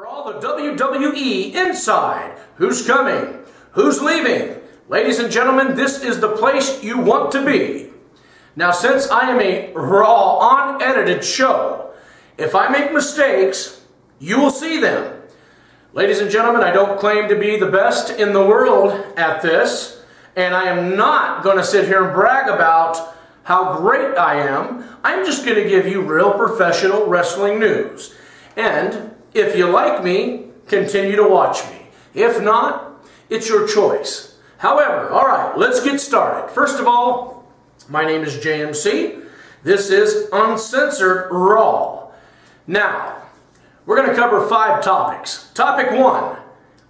For all the WWE inside, who's coming, who's leaving, ladies and gentlemen, this is the place you want to be. Now, since I am a raw, unedited show, if I make mistakes, you will see them. Ladies and gentlemen, I don't claim to be the best in the world at this, and I am not going to sit here and brag about how great I am. I'm just going to give you real professional wrestling news. And if you like me, continue to watch me. If not, it's your choice. However, all right, let's get started. First of all, my name is JMC. This is Uncensored Raw. Now, we're going to cover 5 topics. Topic 1,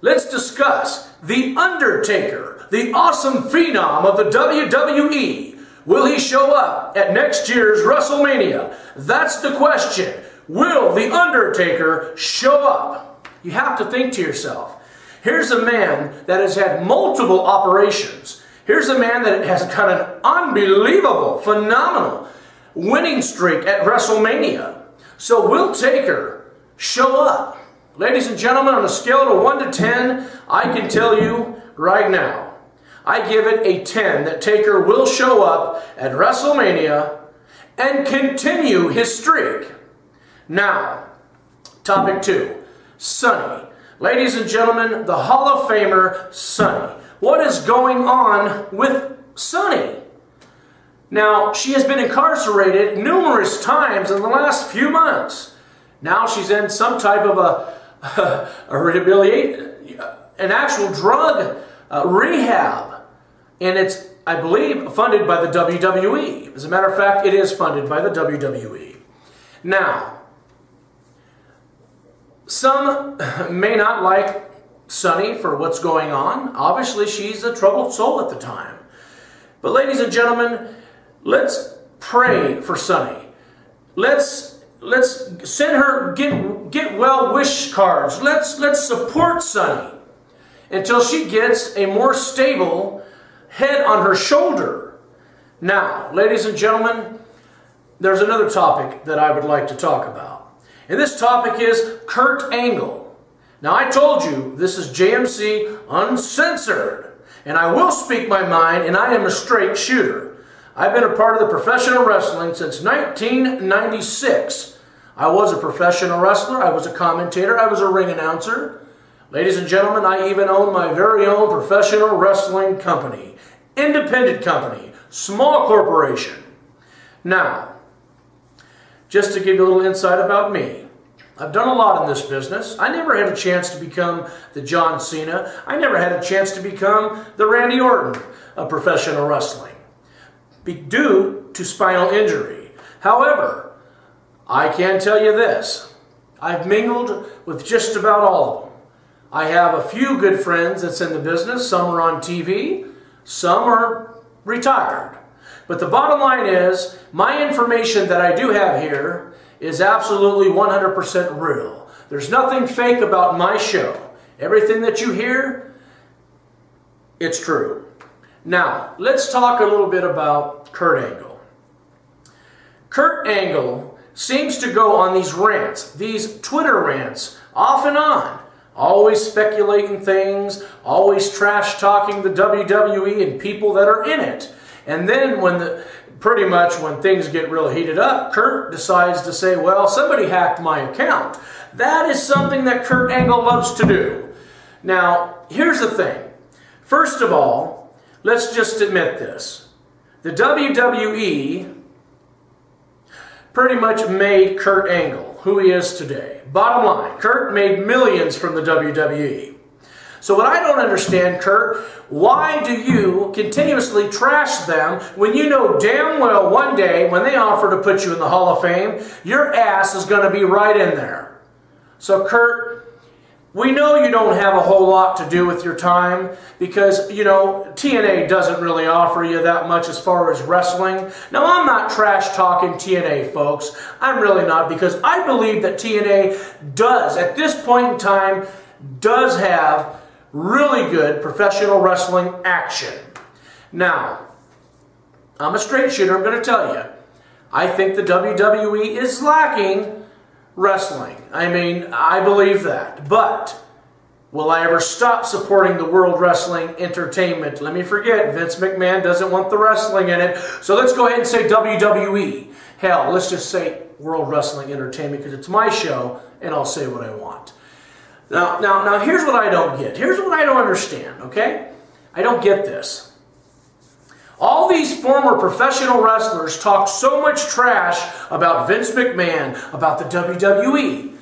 let's discuss The Undertaker, the awesome phenom of the WWE. Will he show up at next year's WrestleMania? That's the question. Will The Undertaker show up? You have to think to yourself. Here's a man that has had multiple operations. Here's a man that has got an unbelievable, phenomenal winning streak at WrestleMania. So will Taker show up? Ladies and gentlemen, on a scale of 1 to 10, I can tell you right now, I give it a 10 that Taker will show up at WrestleMania and continue his streak. Now, topic 2, Sunny. Ladies and gentlemen, the Hall of Famer, Sunny. What is going on with Sunny? Now, she has been incarcerated numerous times in the last few months. Now she's in some type of an actual drug rehab. And it's, I believe, funded by the WWE. As a matter of fact, it is funded by the WWE. Now, some may not like Sunny for what's going on. Obviously, she's a troubled soul at the time. But ladies and gentlemen, let's pray for Sunny. Let's send her get well wish cards. Let's support Sunny until she gets a more stable head on her shoulder. Now, ladies and gentlemen, there's another topic that I would like to talk about. And this topic is Kurt Angle. Now, I told you this is JMC Uncensored, and I will speak my mind, and I am a straight shooter. I've been a part of the professional wrestling since 1996. I was a professional wrestler, I was a commentator, I was a ring announcer. Ladies and gentlemen, I even own my very own professional wrestling company. Independent company, small corporation. Now, just to give you a little insight about me, I've done a lot in this business. I never had a chance to become the John Cena. I never had a chance to become the Randy Orton of professional wrestling, due to spinal injury. However, I can tell you this. I've mingled with just about all of them. I have a few good friends that's in the business. Some are on TV. Some are retired. But the bottom line is, my information that I do have here is absolutely 100% real. There's nothing fake about my show. Everything that you hear, it's true. Now, let's talk a little bit about Kurt Angle. Kurt Angle seems to go on these rants, these Twitter rants, off and on. Always speculating things, always trash-talking the WWE and people that are in it. And then pretty much when things get real heated up, Kurt decides to say, well, somebody hacked my account. That is something that Kurt Angle loves to do. Now, here's the thing. First of all, let's just admit this. The WWE pretty much made Kurt Angle who he is today. Bottom line, Kurt made millions from the WWE. So what I don't understand, Kurt, why do you continuously trash them when you know damn well one day when they offer to put you in the Hall of Fame, your ass is going to be right in there. So Kurt, we know you don't have a whole lot to do with your time because, you know, TNA doesn't really offer you that much as far as wrestling. Now, I'm not trash-talking TNA, folks. I'm really not, because I believe that TNA does, at this point in time, does have really good professional wrestling action. Now, I'm a straight shooter, I'm going to tell you. I think the WWE is lacking wrestling. I mean, I believe that. But will I ever stop supporting the World Wrestling Entertainment? Let me forget, Vince McMahon doesn't want the wrestling in it. So let's go ahead and say WWE. Hell, let's just say World Wrestling Entertainment because it's my show and I'll say what I want. Now, here's what I don't get. Here's what I don't understand, okay? I don't get this. All these former professional wrestlers talk so much trash about Vince McMahon, about the WWE.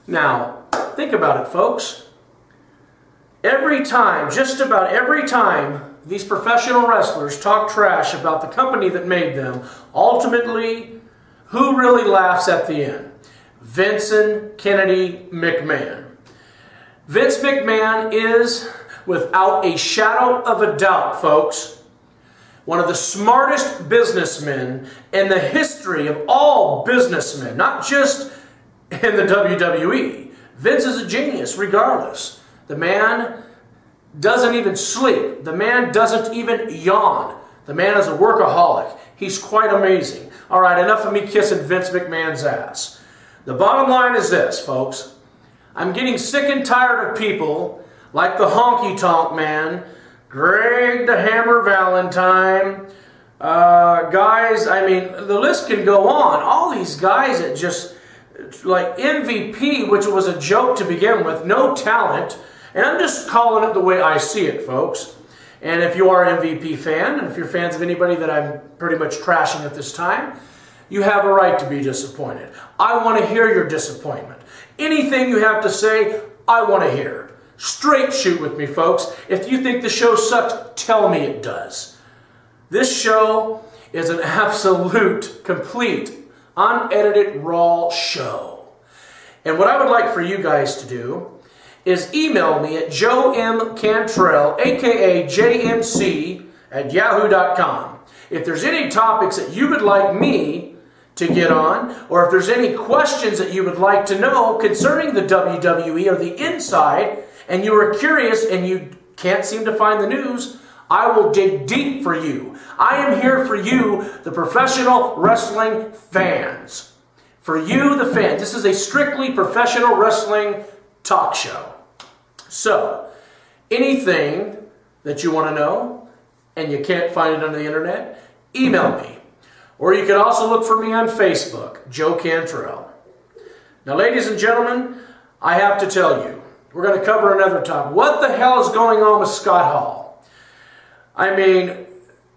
Now, think about it, folks. Every time, just about every time, these professional wrestlers talk trash about the company that made them, ultimately, who really laughs at the end? Vincent Kennedy McMahon. Vince McMahon is, without a shadow of a doubt, folks, one of the smartest businessmen in the history of all businessmen, not just in the WWE. Vince is a genius regardless. The man doesn't even sleep. The man doesn't even yawn. The man is a workaholic. He's quite amazing. All right, enough of me kissing Vince McMahon's ass. The bottom line is this, folks. I'm getting sick and tired of people like the Honky Tonk Man, Greg the Hammer Valentine, guys, I mean, the list can go on. All these guys that just, like MVP, which was a joke to begin with, no talent, and I'm just calling it the way I see it, folks. And if you are an MVP fan, and if you're fans of anybody that I'm pretty much trashing at this time, you have a right to be disappointed. I want to hear your disappointment. Anything you have to say, I want to hear. Straight shoot with me, folks. If you think the show sucked, tell me it does. This show is an absolute, complete, unedited, raw show. And what I would like for you guys to do is email me at JMCuNCENSORD, aka JMC, at yahoo.com. If there's any topics that you would like me to get on, or if there's any questions that you would like to know concerning the WWE or the inside, and you are curious and you can't seem to find the news, I will dig deep for you. I am here for you, the professional wrestling fans. For you, the fans. This is a strictly professional wrestling talk show. So, anything that you want to know and you can't find it on the internet, email me. Or you can also look for me on Facebook, Joe Cantrell. Now, ladies and gentlemen, I have to tell you, we're going to cover another topic. What the hell is going on with Scott Hall? I mean,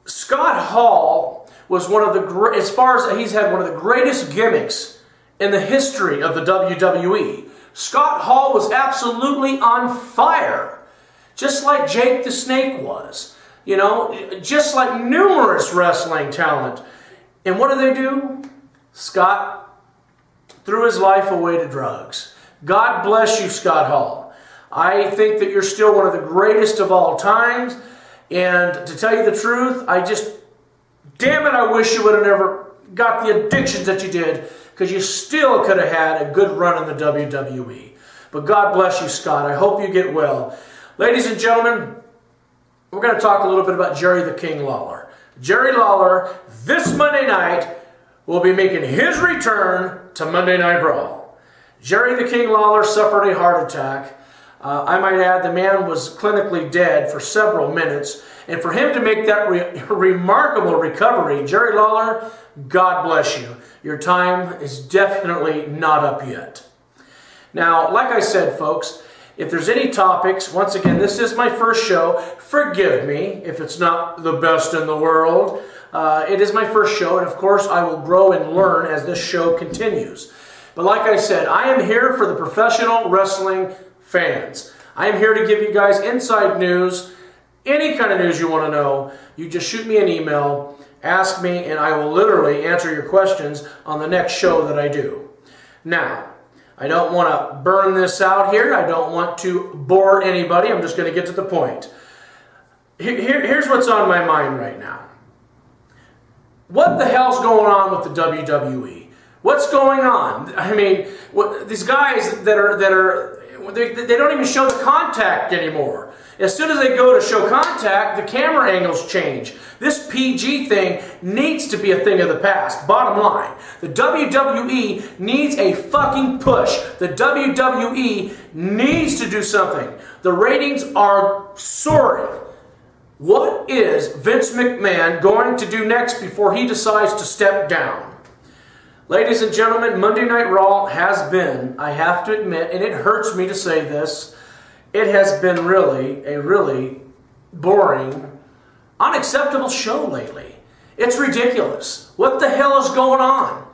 Scott Hall was one of the, as far as he's had one of the greatest gimmicks in the history of the WWE. Scott Hall was absolutely on fire, just like Jake the Snake was. You know, just like numerous wrestling talent. And what do? Scott threw his life away to drugs. God bless you, Scott Hall. I think that you're still one of the greatest of all times. And to tell you the truth, damn it, I wish you would have never got the addictions that you did, because you still could have had a good run in the WWE. But God bless you, Scott. I hope you get well. Ladies and gentlemen, we're going to talk a little bit about Jerry the King Lawler. Jerry Lawler, this Monday night, will be making his return to Monday Night Brawl. Jerry the King Lawler suffered a heart attack. I might add, the man was clinically dead for several minutes. And for him to make that remarkable recovery, Jerry Lawler, God bless you. Your time is definitely not up yet. Now, like I said, folks, if there's any topics, once again, this is my first show. Forgive me if it's not the best in the world. It is my first show, and of course, I will grow and learn as this show continues. But like I said, I am here for the professional wrestling fans. I am here to give you guys inside news, any kind of news you want to know. You just shoot me an email, ask me, and I will literally answer your questions on the next show that I do. Now, I don't want to burn this out here. I don't want to bore anybody. I'm just going to get to the point. Here's what's on my mind right now. What the hell's going on with the WWE? What's going on? I mean, these guys that are they don't even show the contact anymore. As soon as they go to show contact, the camera angles change. This PG thing needs to be a thing of the past. Bottom line, the WWE needs a fucking push. The WWE needs to do something. The ratings are soaring. What is Vince McMahon going to do next before he decides to step down? Ladies and gentlemen, Monday Night Raw has been, I have to admit, and it hurts me to say this, it has been really a really boring, unacceptable show lately. It's ridiculous. What the hell is going on?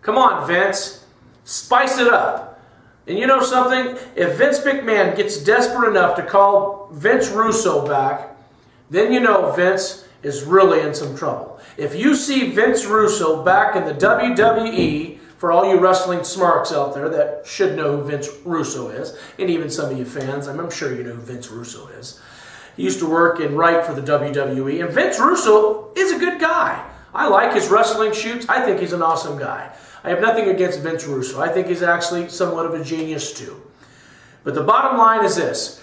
Come on, Vince. Spice it up. And you know something? If Vince McMahon gets desperate enough to call Vince Russo back, then you know Vince is really in some trouble. If you see Vince Russo back in the WWE, for all you wrestling smarks out there that should know who Vince Russo is, and even some of you fans, I'm sure you know who Vince Russo is. He used to work and write for the WWE, and Vince Russo is a good guy. I like his wrestling shoots. I think he's an awesome guy. I have nothing against Vince Russo. I think he's actually somewhat of a genius too. But the bottom line is this.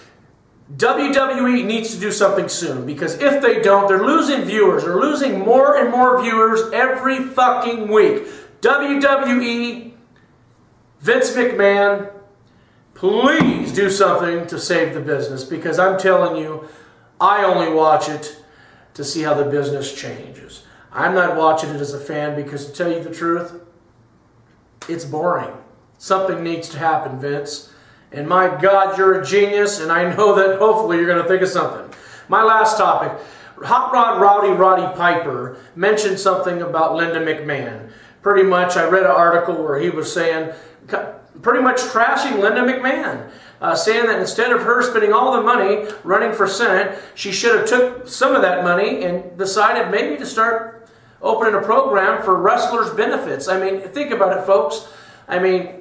WWE needs to do something soon, because if they don't, they're losing viewers. They're losing more and more viewers every fucking week. WWE, Vince McMahon, please do something to save the business, because I'm telling you, I only watch it to see how the business changes. I'm not watching it as a fan because, to tell you the truth, it's boring. Something needs to happen, Vince. And my God, you're a genius, and I know that hopefully you're going to think of something. My last topic, Hot Rod Roddy Piper mentioned something about Linda McMahon. Pretty much, I read an article where he was saying, pretty much trashing Linda McMahon, saying that instead of her spending all the money running for Senate, she should have took some of that money and decided maybe to start opening a program for wrestlers' benefits. I mean, think about it, folks. I mean,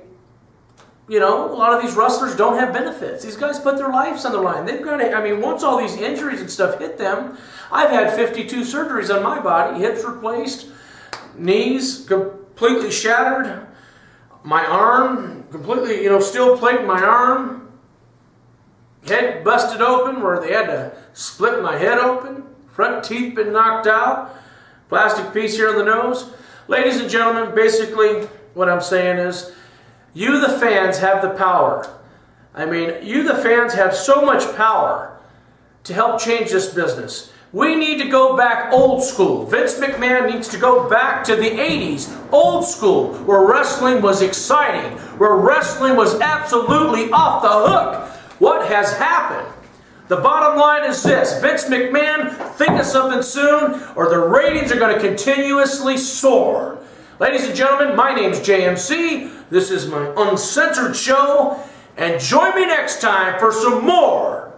you know, a lot of these wrestlers don't have benefits. These guys put their lives on the line. They've got to, I mean, once all these injuries and stuff hit them, I've had 52 surgeries on my body, hips replaced, knees completely shattered, my arm completely, steel plate in my arm, head busted open where they had to split my head open, front teeth been knocked out, plastic piece here on the nose. Ladies and gentlemen, basically what I'm saying is, you the fans have the power. I mean, you the fans have so much power to help change this business. We need to go back old school. Vince McMahon needs to go back to the 80s, old school, where wrestling was exciting, where wrestling was absolutely off the hook. What has happened? The bottom line is this. Vince McMahon, think of something soon, or the ratings are going to continuously soar. Ladies and gentlemen, my name's JMC. This is my Uncensored show, and join me next time for some more